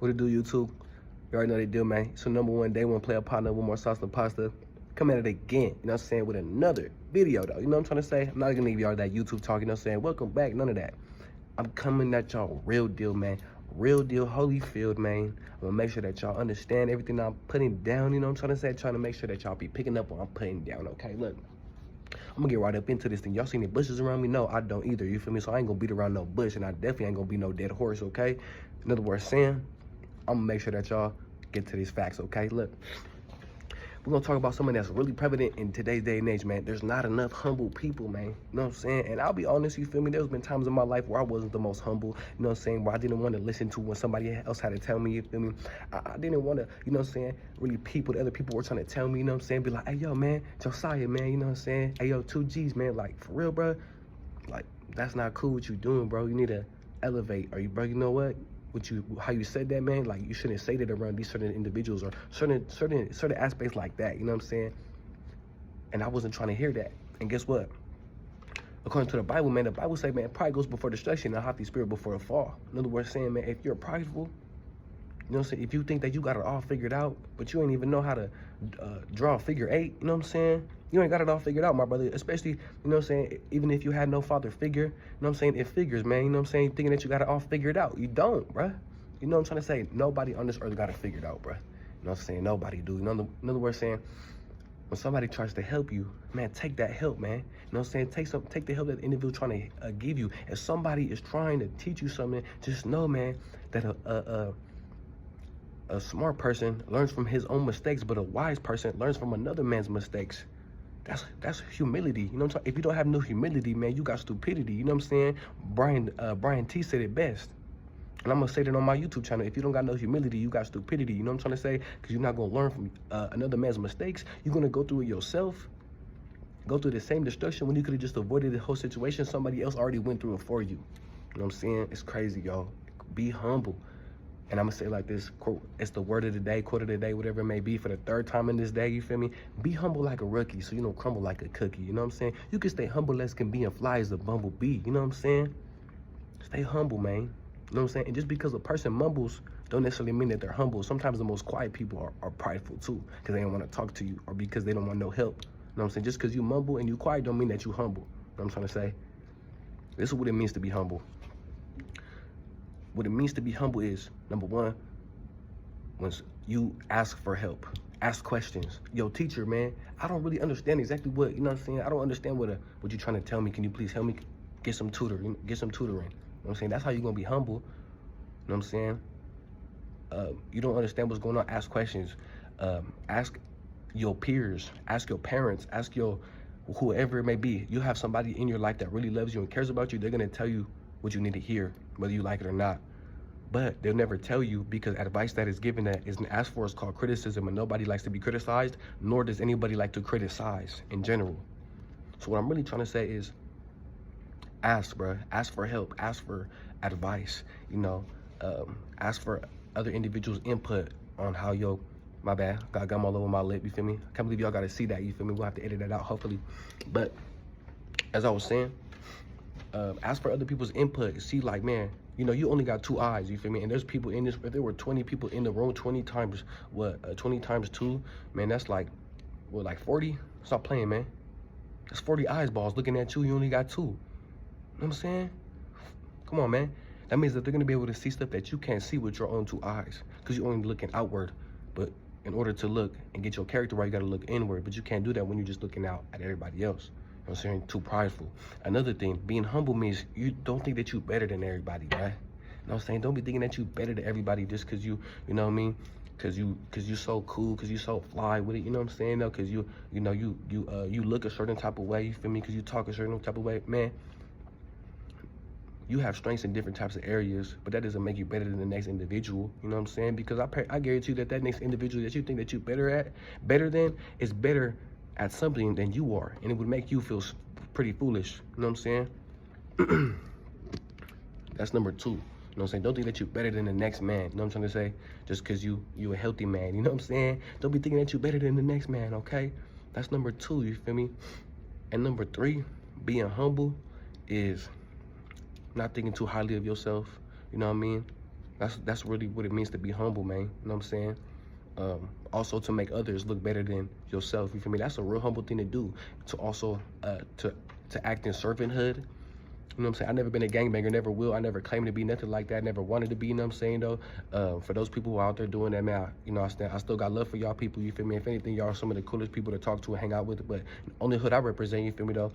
What it do, YouTube? You already know they do, man. So number one, day one player partner, one more sauce than pasta. Come at it again, you know what I'm saying, with another video, though. You know what I'm trying to say? I'm not gonna leave y'all that YouTube talk, you know what I'm saying? Welcome back, none of that. I'm coming at y'all real deal, man. Real deal, Holyfield, man. I'm gonna make sure that y'all understand everything I'm putting down, you know what I'm trying to say? Trying to make sure that y'all be picking up what I'm putting down, okay? Look, I'm gonna get right up into this thing. Y'all see any bushes around me? No, I don't either, you feel me? So I ain't gonna beat around no bush, and I definitely ain't gonna be no dead horse, okay? In other words, saying, I'm gonna make sure that y'all get to these facts, okay? Look, we're gonna talk about something that's really prevalent in today's day and age, man. There's not enough humble people, man. You know what I'm saying? And I'll be honest, you feel me? There's been times in my life where I wasn't the most humble, you know what I'm saying? Where I didn't want to listen to what somebody else had to tell me, you feel me? I didn't want to, you know what I'm saying, really peep what other people were trying to tell me, you know what I'm saying? Be like, hey, yo, man, Josiah, man, you know what I'm saying? Hey, yo, 2Gs, man, like, for real, bro? Like, that's not cool what you doing, bro. You need to elevate. Or, bro, you know what? How you said that, man, like, you shouldn't say that around these certain individuals or certain aspects like that, you know what I'm saying? And I wasn't trying to hear that. And guess what? According to the Bible, man, the Bible say, man, pride goes before destruction and a haughty spirit before a fall. In other words, saying, man, if you're prideful, you know what I'm saying, if you think that you got it all figured out, but you ain't even know how to draw a figure eight, you know what I'm saying? You ain't got it all figured out, my brother. Especially, you know what I'm saying, even if you had no father figure, you know what I'm saying, it figures, man. You know what I'm saying, thinking that you got it all figured out. You don't, bruh. You know what I'm trying to say? Nobody on this earth got it figured out, bruh. You know what I'm saying? Nobody do. You know, in other words, saying, when somebody tries to help you, man, take that help, man. You know what I'm saying? Take the help that the individual trying to give you. If somebody is trying to teach you something, just know, man, that a smart person learns from his own mistakes, but a wise person learns from another man's mistakes. That's humility. You know what I'm saying? If you don't have no humility, man, you got stupidity. You know what I'm saying? Brian T said it best. And I'm going to say that on my YouTube channel. If you don't got no humility, you got stupidity. You know what I'm trying to say? Because you're not going to learn from another man's mistakes. You're going to go through it yourself. Go through the same destruction when you could have just avoided the whole situation. Somebody else already went through it for you. You know what I'm saying? It's crazy, y'all. Be humble. And I'm going to say like this, quote, it's the word of the day, quote of the day, whatever it may be, for the third time in this day, you feel me? Be humble like a rookie so you don't crumble like a cookie, you know what I'm saying? You can stay humble as can be and fly as a bumblebee, you know what I'm saying? Stay humble, man. You know what I'm saying? And just because a person mumbles don't necessarily mean that they're humble. Sometimes the most quiet people are prideful too, because they don't want to talk to you or because they don't want no help. You know what I'm saying? Just because you mumble and you quiet don't mean that you humble. You know what I'm trying to say? This is what it means to be humble. What it means to be humble is, number one, when you ask for help, ask questions. Yo, teacher, man, I don't really understand exactly what, you know what I'm saying? I don't understand what you're trying to tell me. Can you please help me get some tutoring? You know what I'm saying? That's how you're going to be humble. You know what I'm saying? You don't understand what's going on, ask questions. Ask your peers, ask your parents, ask your whoever it may be. You have somebody in your life that really loves you and cares about you. They're going to tell you what you need to hear, whether you like it or not. But they'll never tell you, because advice that is given that isn't asked for is called criticism, and nobody likes to be criticized, nor does anybody like to criticize in general. So what I'm really trying to say is, ask, bro. Ask for help. Ask for advice. You know, ask for other individuals' input on how my bad, got gum all over my lip, you feel me? I can't believe y'all got to see that, you feel me? We'll have to edit that out, hopefully. But as I was saying, ask for other people's input. See, like, man, you know, you only got two eyes, you feel me? And there's people in this, if there were 20 people in the room, 20 times, 20 times 2, man, that's like, what, like 40? Stop playing, man. That's 40 eyeballs looking at you. You only got 2. You know what I'm saying? Come on, man. That means that they're going to be able to see stuff that you can't see with your own 2 eyes, because you're only looking outward. But in order to look and get your character right, you got to look inward. But you can't do that when you're just looking out at everybody else. You know what I'm saying? Too prideful. Another thing, being humble means you don't think that you're better than everybody, right? You know what I'm saying? Don't be thinking that you're better than everybody just because you know what I mean? Because you so cool, because you so fly with it, you know what I'm saying? No, because you look a certain type of way, you feel me? Because you talk a certain type of way, man. You have strengths in different types of areas, but that doesn't make you better than the next individual. You know what I'm saying? Because I guarantee you that next individual that you think that you're better than, is better at something than you are, and it would make you feel pretty foolish. You know what I'm saying? That's number 2. You know what I'm saying? Don't think that you're better than the next man. You know what I'm trying to say? Just because you a healthy man. You know what I'm saying? Don't be thinking that you're better than the next man, okay? That's number 2, you feel me? And number 3, being humble is not thinking too highly of yourself. You know what I mean? That's really what it means to be humble, man. You know what I'm saying? Also to make others look better than yourself. You feel me? That's a real humble thing to do. To also to act in servanthood. You know what I'm saying? I never been a gangbanger, never will. I never claimed to be nothing like that. Never wanted to be. You know what I'm saying though? For those people who are out there doing that, man, I still got love for y'all people. You feel me? If anything, y'all are some of the coolest people to talk to and hang out with. But only hood I represent, you feel me though?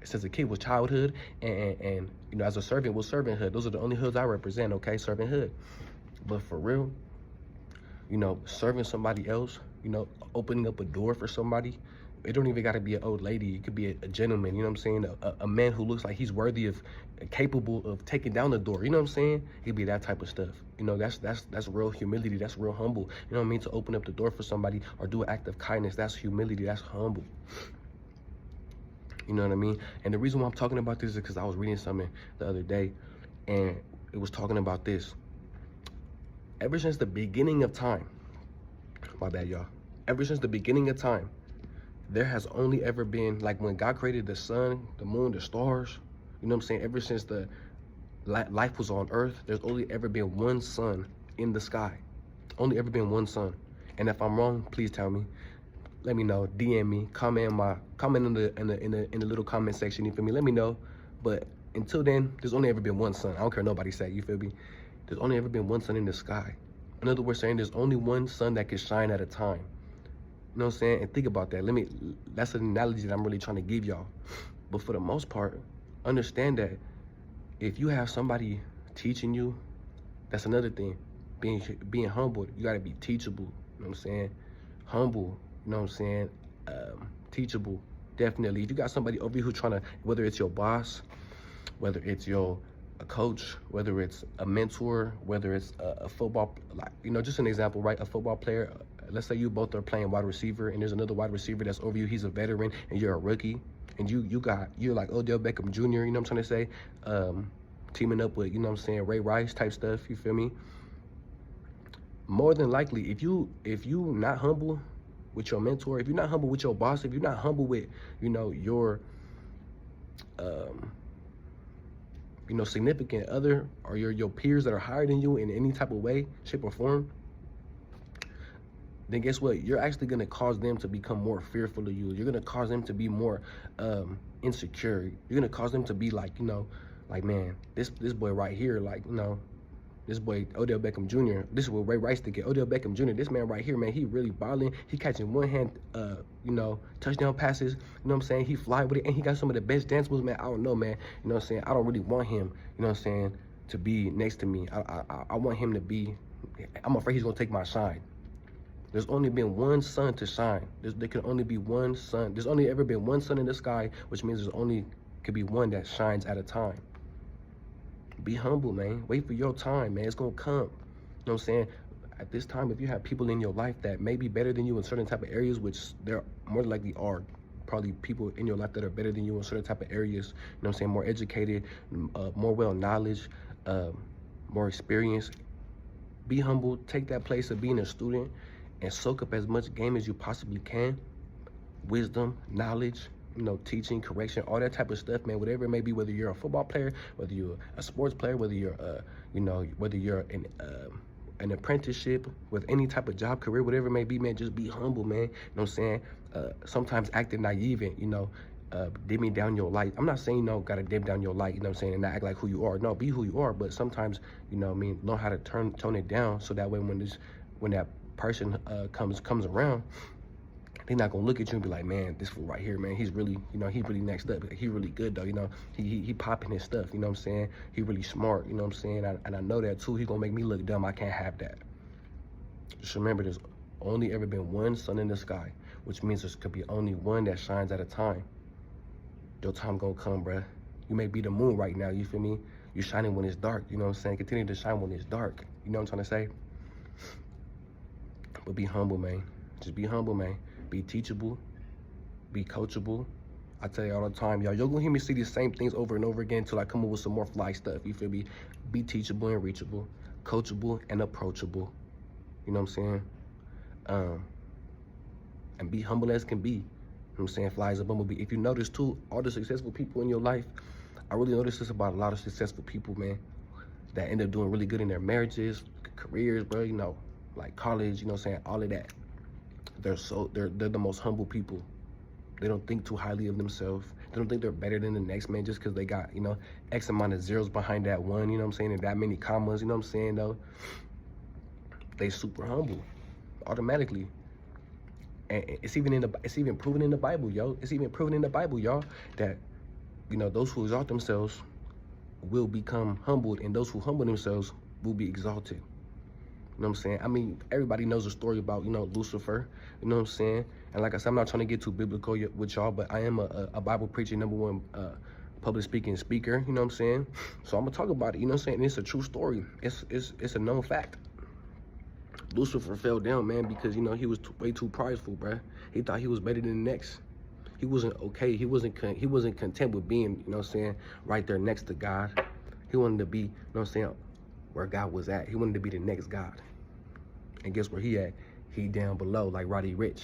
Since a kid was childhood, and you know, as a servant was servanthood. Those are the only hoods I represent. Okay, servanthood. But for real, you know, serving somebody else, you know, opening up a door for somebody. It don't even got to be an old lady. It could be a gentleman, you know what I'm saying? A man who looks like he's worthy of, capable of taking down the door, you know what I'm saying? It could be that type of stuff. You know, that's real humility. That's real humble. You know what I mean? To open up the door for somebody or do an act of kindness, that's humility. That's humble. You know what I mean? And the reason why I'm talking about this is because I was reading something the other day, and it was talking about this. Ever since the beginning of time, my bad, y'all. Ever since the beginning of time, there has only ever been, like when God created the sun, the moon, the stars, you know what I'm saying? Ever since the life was on earth, there's only ever been one sun in the sky. Only ever been one sun. And if I'm wrong, please tell me. Let me know. DM me. Comment in the little comment section. You feel me? Let me know. But until then, there's only ever been one sun. I don't care what nobody say. You feel me? There's only ever been one sun in the sky. In other words, saying there's only one sun that can shine at a time. You know what I'm saying? And think about that. That's an analogy that I'm really trying to give y'all. But for the most part, understand that if you have somebody teaching you, that's another thing. Being humble, you gotta be teachable. You know what I'm saying? Humble, you know what I'm saying? Teachable, definitely. If you got somebody over you who's trying to, whether it's your boss, whether it's a coach, whether it's a mentor, whether it's a football, like, you know, just an example, right? A football player. Let's say you both are playing wide receiver and there's another wide receiver that's over you. He's a veteran and you're a rookie, and you're like Odell Beckham Jr., you know what I'm trying to say? Teaming up with, you know what I'm saying, Ray Rice type stuff, you feel me? More than likely, if you not humble with your mentor, if you're not humble with your boss, if you're not humble with, you know, your you know, significant other or your peers that are higher than you in any type of way, shape or form, then guess what? You're actually going to cause them to become more fearful of you. You're going to cause them to be more insecure. You're going to cause them to be like, you know, like, man, this boy right here, like, you know, this boy Odell Beckham Jr., this is what Ray Rice to get. Odell Beckham Jr., this man right here, man, he really balling. He catching one hand, you know, touchdown passes. You know what I'm saying? He fly with it, and he got some of the best dance moves, man. I don't know, man. You know what I'm saying? I don't really want him, you know what I'm saying, to be next to me. I want him to be, I'm afraid he's going to take my shine. There's only been one sun to shine. There can only be one sun. There's only ever been one sun in the sky, which means there's only could be one that shines at a time. Be humble, man. Wait for your time, man. It's going to come. You know what I'm saying? At this time, if you have people in your life that may be better than you in certain type of areas, which there more likely are probably people in your life that are better than you in certain type of areas, you know what I'm saying, more educated, more well-knowledge, more experience. Be humble. Take that place of being a student and soak up as much game as you possibly can. Wisdom, knowledge, you know, teaching, correction, all that type of stuff, man. Whatever it may be, whether you're a football player, whether you're a sports player, whether you're, you know, whether you're in an apprenticeship, with any type of job, career, whatever it may be, man, just be humble, man. You know what I'm saying? Sometimes acting naive and, you know, dimming down your light. I'm not saying, you know, gotta dim down your light, you know what I'm saying, and not act like who you are. No, be who you are, but sometimes, you know what I mean, learn how to tone it down so that way when that person comes around, they're not gonna look at you and be like, man, this fool right here, man, he's really, you know, he really next up. He really good though, you know. He popping his stuff, you know what I'm saying? He really smart, you know what I'm saying? And I know that too. He gonna make me look dumb. I can't have that. Just remember, there's only ever been one sun in the sky, which means there could be only one that shines at a time. Your time gonna come, bruh. You may be the moon right now, you feel me? You're shining when it's dark, you know what I'm saying? Continue to shine when it's dark. You know what I'm trying to say? But be humble, man. Just be humble, man. Be teachable. Be coachable. I tell you all the time, y'all, you're gonna hear me say these same things over and over again until I come up with some more fly stuff. You feel me? Be teachable and reachable. Coachable and approachable. You know what I'm saying? And be humble as can be. You know what I'm saying? Fly as a bumblebee. If you notice too, all the successful people in your life, I really notice this about a lot of successful people, man. that end up doing really good in their marriages, careers, bro, you know, like college, you know what I'm saying, all of that. They're the most humble people. They don't think too highly of themselves. They don't think they're better than the next man just because they got, you know, X amount of zeros behind that one, you know what I'm saying, and that many commas, you know what I'm saying, though. They super humble, automatically. And it's even proven in the Bible, yo. It's even proven in the Bible, y'all, that, you know, those who exalt themselves will become humbled, and those who humble themselves will be exalted. You know what I'm saying? I mean, everybody knows a story about, you know, Lucifer. You know what I'm saying? And like I said, I'm not trying to get too biblical with y'all, but I am a Bible preaching, #1 public speaking speaker. You know what I'm saying? So I'm gonna talk about it. You know what I'm saying? And it's a true story. It's a known fact. Lucifer fell down, man, because, you know, he was way too prideful, bruh. He thought he was better than the next. He wasn't okay. He wasn't content with being, you know what I'm saying, right there next to God. He wanted to be, you know what I'm saying, where God was at. He wanted to be the next God. And guess where he at? He down below, like Roddy Ricch.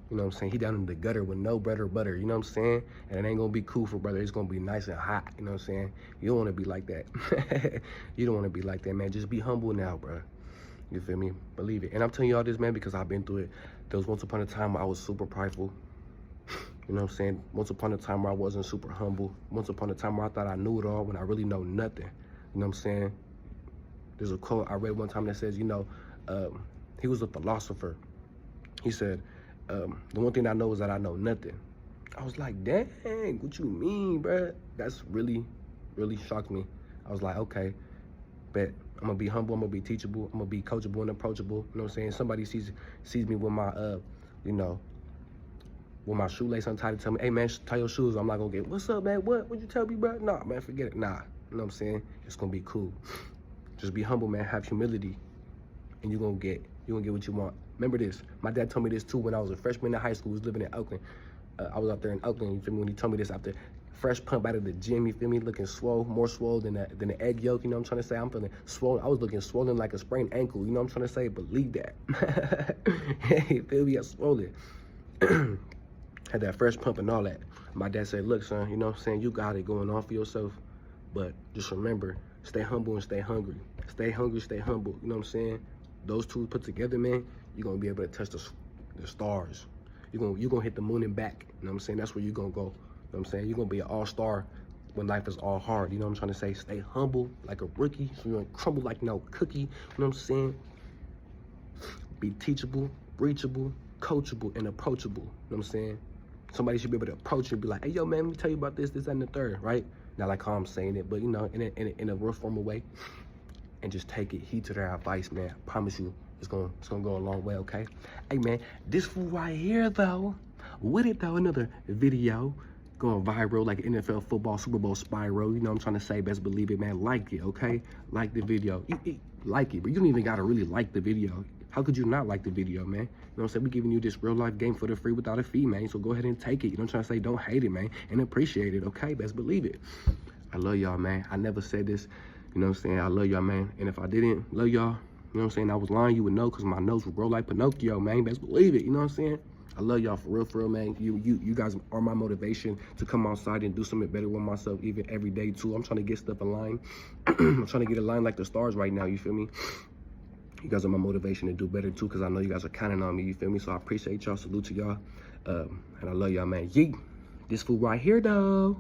You know what I'm saying? He down in the gutter with no bread or butter. You know what I'm saying? And it ain't gonna be cool for brother. It's gonna be nice and hot. You know what I'm saying? You don't want to be like that. You don't want to be like that, man. Just be humble now, bro. You feel me? Believe it. And I'm telling y'all this, man, because I've been through it. There was once upon a time where I was super prideful. You know what I'm saying? Once upon a time where I wasn't super humble. Once upon a time where I thought I knew it all when I really know nothing. You know what I'm saying? There's a quote I read one time that says, you know, he was a philosopher. He said, the one thing I know is that I know nothing. I was like, dang, what you mean, bruh? That's really shocked me. I was like, okay, bet I'm gonna be humble, I'm gonna be teachable, I'm gonna be coachable and approachable. You know what I'm saying? Somebody sees me with my, you know, with my shoelace untied and tell me, hey man, tie your shoes. I'm not gonna get, what's up, man? What'd you tell me, bro? Nah, man, forget it. Nah, you know what I'm saying? It's gonna be cool. Just be humble, man. Have humility, and you're gonna get what you want. Remember this. My dad told me this too when I was a freshman in high school. He was living in Oakland. I was up there in Oakland. You feel me? When he told me this after fresh pump out of the gym, you feel me? Looking swole, more swole than the egg yolk. You know what I'm trying to say? I'm feeling swollen. I was looking swollen like a sprained ankle. You know what I'm trying to say? Believe that. You feel me? I swollen. Had that fresh pump and all that. My dad said, look, son, you know what I'm saying? You got it going on for yourself. But just remember, stay humble and stay hungry. Stay hungry, stay humble. You know what I'm saying? Those two put together, man, you're going to be able to touch the stars. You're gonna hit the moon and back. You know what I'm saying? That's where you're going to go. You know what I'm saying? You're going to be an all-star when life is all hard. You know what I'm trying to say? Stay humble like a rookie so you don't crumble like no cookie. You know what I'm saying? Be teachable, reachable, coachable, and approachable. You know what I'm saying? Somebody should be able to approach you and be like, hey, yo, man, let me tell you about this, and the third, right? Not like how I'm saying it, but, you know, in a real formal way. And just take it, heed to their advice, man. I promise you, it's gonna go a long way, okay? Hey, man, this fool right here, though, with it, though, another video going viral like an NFL football Super Bowl spiral. You know what I'm trying to say? Best believe it, man. Like it, okay? Like the video. Like it, but you don't even gotta really like the video. How could you not like the video, man? You know what I'm saying? We're giving you this real life game for the free without a fee, man. So go ahead and take it. You know what I'm trying to say? Don't hate it, man. And appreciate it, okay? Best believe it. I love y'all, man. I never said this. You know what I'm saying? I love y'all, man. And if I didn't love y'all, you know what I'm saying? I was lying, you would know, because my nose would grow like Pinocchio, man. Best believe it. You know what I'm saying? I love y'all for real, man. You guys are my motivation to come outside and do something better with myself, even every day, too. I'm trying to get stuff in line. I'm trying to get in line like the stars right now, you feel me? You guys are my motivation to do better, too, because I know you guys are counting on me, you feel me? So I appreciate y'all. Salute to y'all. And I love y'all, man. Yeet. This fool right here, though.